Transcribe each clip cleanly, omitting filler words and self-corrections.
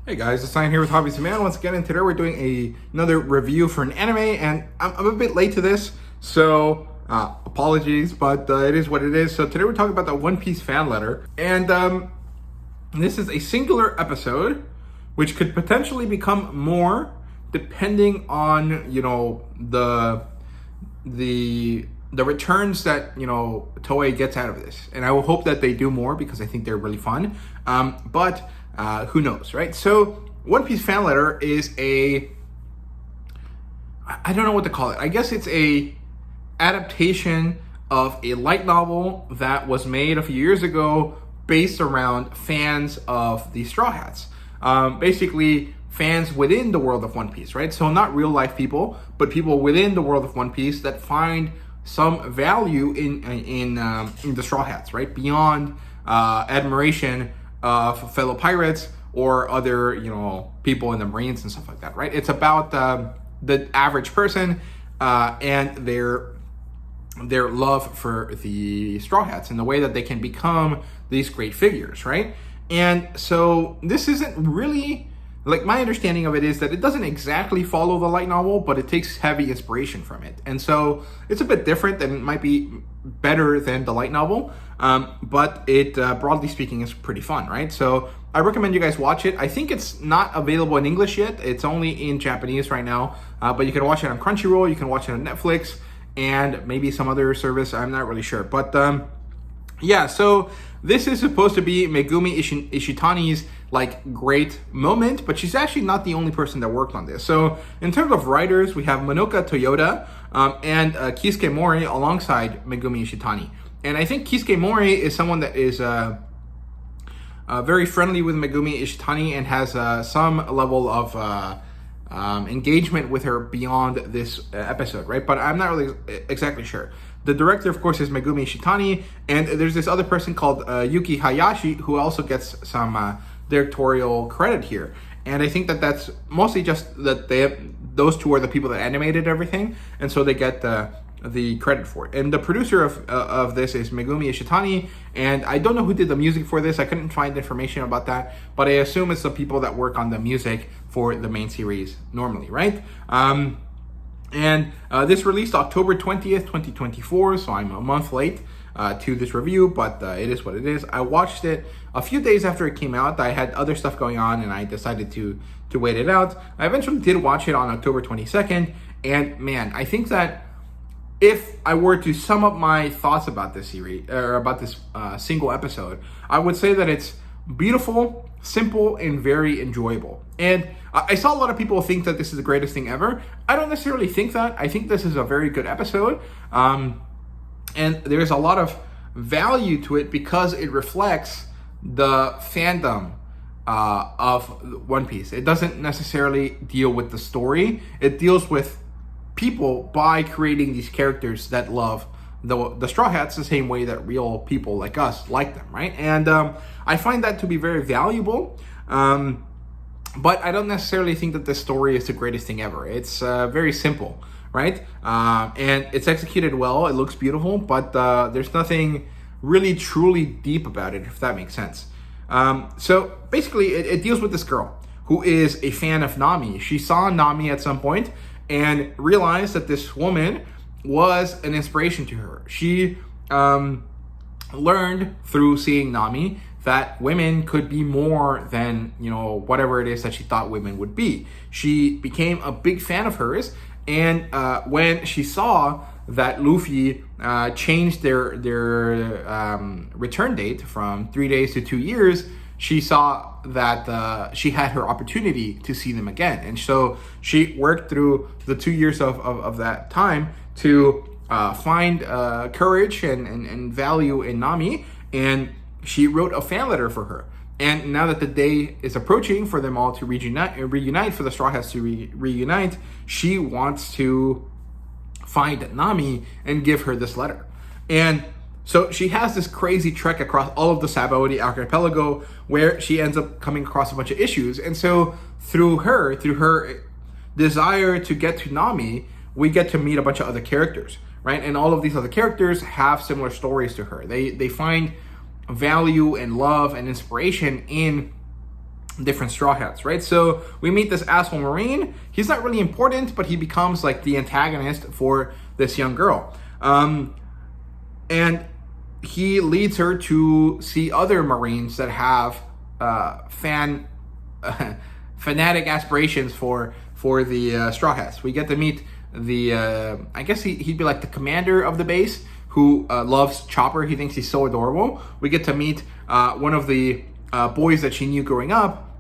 Hey guys, it's Sign here with HobbiesofaMan once again, and today we're doing another review for an anime, and I'm a bit late to this, so apologies, but it is what it is. So today we're talking about the One Piece fan letter, and this is a singular episode, which could potentially become more depending on, you know, the returns that, you know, Toei gets out of this. And I will hope that they do more because I think they're really fun. But who knows, right? So One Piece fan letter is I don't know what to call it. I guess it's a adaptation of a light novel that was made a few years ago based around fans of the Straw Hats. Basically, fans within the world of One Piece, right? So not real life people, but people within the world of One Piece that find some value in the Straw Hats, right? Beyond admiration of fellow pirates or other, you know, people in the Marines and stuff like that, right? It's about the average person and their love for the Straw Hats and the way that they can become these great figures, right? And so this isn't really, like, my understanding of it is that it doesn't exactly follow the light novel, but it takes heavy inspiration from it. And so it's a bit different, and it might be better than the light novel, but it, broadly speaking, is pretty fun, right? So I recommend you guys watch it. I think it's not available in English yet. It's only in Japanese right now, but you can watch it on Crunchyroll, you can watch it on Netflix, and maybe some other service. I'm not really sure. But yeah, so this is supposed to be Megumi Ishitani's like great moment, but she's actually not the only person that worked on this. So in terms of writers, we have Monoka Toyoda and Kisuke Mori alongside Megumi Ishitani. And I think Kisuke Mori is someone that is very friendly with Megumi Ishitani and has some level of engagement with her beyond this episode, right? But I'm not really exactly sure. The director, of course, is Megumi Ishitani, and there's this other person called Yuki Hayashi who also gets some directorial credit here. And I think that that's mostly just that those two are the people that animated everything, and so they get the credit for it. And the producer of this is Megumi Ishitani, and I don't know who did the music for this. I couldn't find information about that, but I assume it's the people that work on the music for the main series normally, right? And this released October 20th, 2024, so I'm a month late to this review, but it is what it is. I watched it a few days after it came out. I had other stuff going on, and I decided to wait it out. I eventually did watch it on October 22nd, and man, I think that if I were to sum up my thoughts about this series, or about this single episode, I would say that it's beautiful, simple, and very enjoyable. And I saw a lot of people think that this is the greatest thing ever. I don't necessarily think that. I think this is a very good episode. And there's a lot of value to it because it reflects the fandom of One Piece. It doesn't necessarily deal with the story. It deals with people by creating these characters that love the Straw Hats the same way that real people like us like them, right? And I find that to be very valuable. But I don't necessarily think that this story is the greatest thing ever. It's very simple, right? And it's executed well. It looks beautiful, but there's nothing really truly deep about it, if that makes sense. So basically, it deals with this girl who is a fan of Nami. She saw Nami at some point and realized that this woman was an inspiration to her. She learned through seeing Nami that women could be more than, you know, whatever it is that she thought women would be. She became a big fan of hers, and when she saw that Luffy changed their return date from 3 days to 2 years, she saw that she had her opportunity to see them again. And so she worked through the 2 years of that time to find courage and value in Nami, and she wrote a fan letter for her. And now that the day is approaching for them all to reunite, for the Straw Hats to reunite, she wants to find Nami and give her this letter. And so she has this crazy trek across all of the Sabaody archipelago where she ends up coming across a bunch of issues. And so through her desire to get to Nami, we get to meet a bunch of other characters, right? And all of these other characters have similar stories to her. They find value and love and inspiration in different Straw Hats, right? So we meet this asshole Marine. He's not really important, but he becomes like the antagonist for this young girl. And he leads her to see other Marines that have fanatic aspirations for the Straw Hats. We get to meet the, I guess he'd be like the commander of the base, who loves Chopper. He thinks he's so adorable. We get to meet one of the boys that she knew growing up,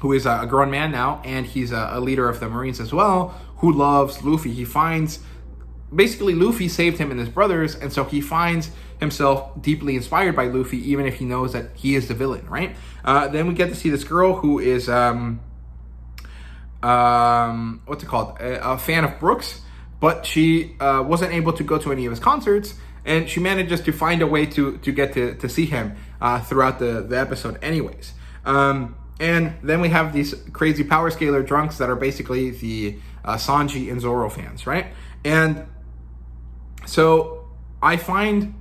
who is a grown man now, and he's a leader of the Marines as well, who loves Luffy. He finds, basically Luffy saved him and his brothers, and so he finds himself deeply inspired by Luffy, even if he knows that he is the villain, right? Then we get to see this girl who is, what's it called? A fan of Brooks, but she wasn't able to go to any of his concerts, and she manages to find a way to get to see him throughout the episode anyways. And then we have these crazy power scalar drunks that are basically the Sanji and Zoro fans, right? And so I find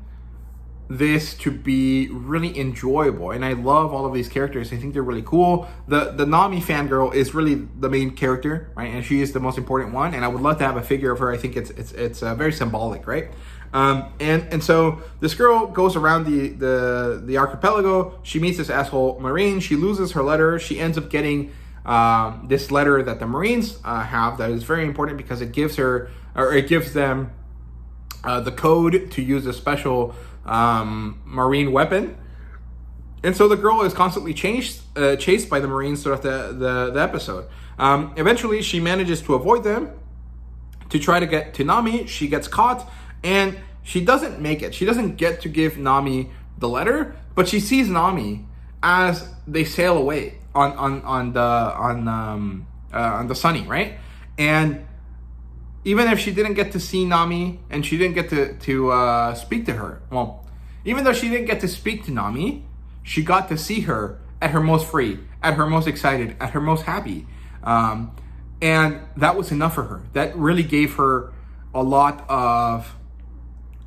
this to be really enjoyable, and I love all of these characters. I think they're really cool. The Nami fangirl is really the main character, right? And she is the most important one, and I would love to have a figure of her. I think it's very symbolic, right? And so this girl goes around the archipelago. She meets this asshole Marine. She loses her letter. She ends up getting this letter that the Marines have that is very important because it gives her, or it gives them the code to use a special Marine weapon. And so the girl is constantly chased by the Marines throughout the episode. Eventually, she manages to avoid them to try to get to Nami. She gets caught, and she doesn't make it. She doesn't get to give Nami the letter, but she sees Nami as they sail away on the Sunny, right? And even if she didn't get to see Nami and she didn't get to speak to her, well, even though she didn't get to speak to Nami, she got to see her at her most free, at her most excited, at her most happy. And that was enough for her. That really gave her a lot of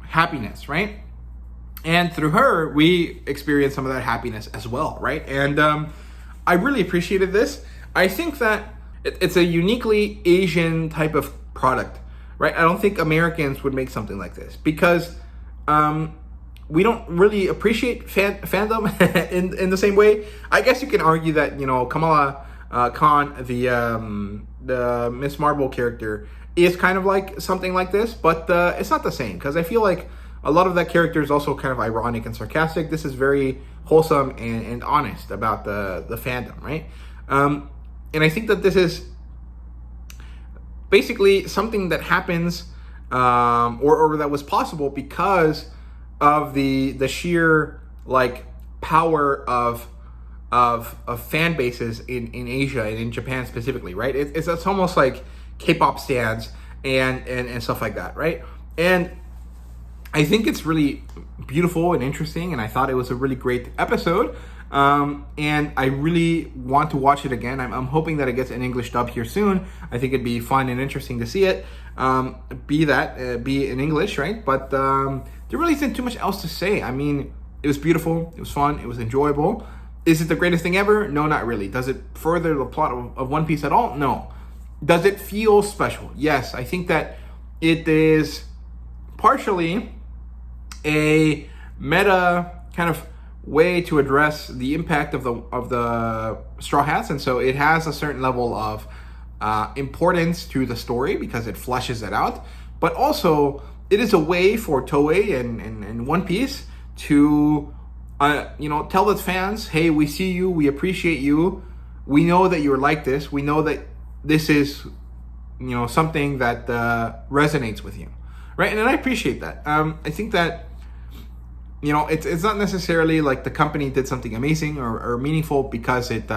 happiness, right? And through her, we experienced some of that happiness as well, right? And I really appreciated this. I think that it's a uniquely Asian type of product, right? I don't think Americans would make something like this because we don't really appreciate fandom in the same way. I guess you can argue that, you know, Kamala Khan, the Miss Marvel character, is kind of like something like this, but it's not the same because I feel like a lot of that character is also kind of ironic and sarcastic. This is very wholesome and honest about the fandom, right? And I think that this is basically something that happens or that was possible because of the sheer like power of fan bases in Asia and in Japan specifically, right? It's almost like K-pop stands and stuff like that, right? And I think it's really beautiful and interesting, and I thought it was a really great episode. And I really want to watch it again. I'm hoping that it gets an English dub here soon. I think it'd be fun and interesting to see it. Be in English, right? But there really isn't too much else to say. I mean, it was beautiful, it was fun, it was enjoyable. Is it the greatest thing ever? No, not really. Does it further the plot of One Piece at all? No. Does it feel special? Yes. I think that it is partially a meta kind of way to address the impact of the Straw Hats, and so it has a certain level of importance to the story because it fleshes it out. But also, it is a way for Toei and One Piece to tell the fans, hey, we see you, we appreciate you, we know that you're like this, we know that this is something that resonates with you, right? And I appreciate that. I think that it's not necessarily like the company did something amazing or meaningful because it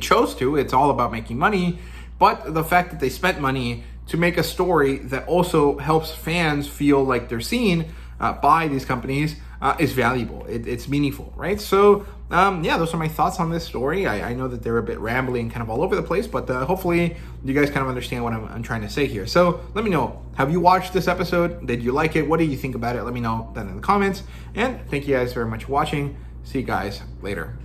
chose to. It's all about making money, but the fact that they spent money to make a story that also helps fans feel like they're seen by these companies is valuable. It's meaningful, right? So those are my thoughts on this story. I know that they're a bit rambling, kind of all over the place, but hopefully you guys kind of understand what I'm trying to say here. So let me know, have you watched this episode? Did you like it? What do you think about it? Let me know that in the comments. And thank you guys very much for watching. See you guys later.